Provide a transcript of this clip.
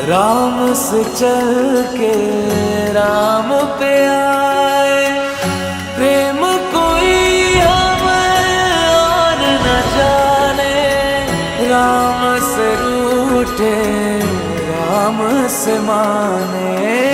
राम से चल के राम पे आए, प्रेम कोई हमें और न जाने। राम से रूठे राम से माने।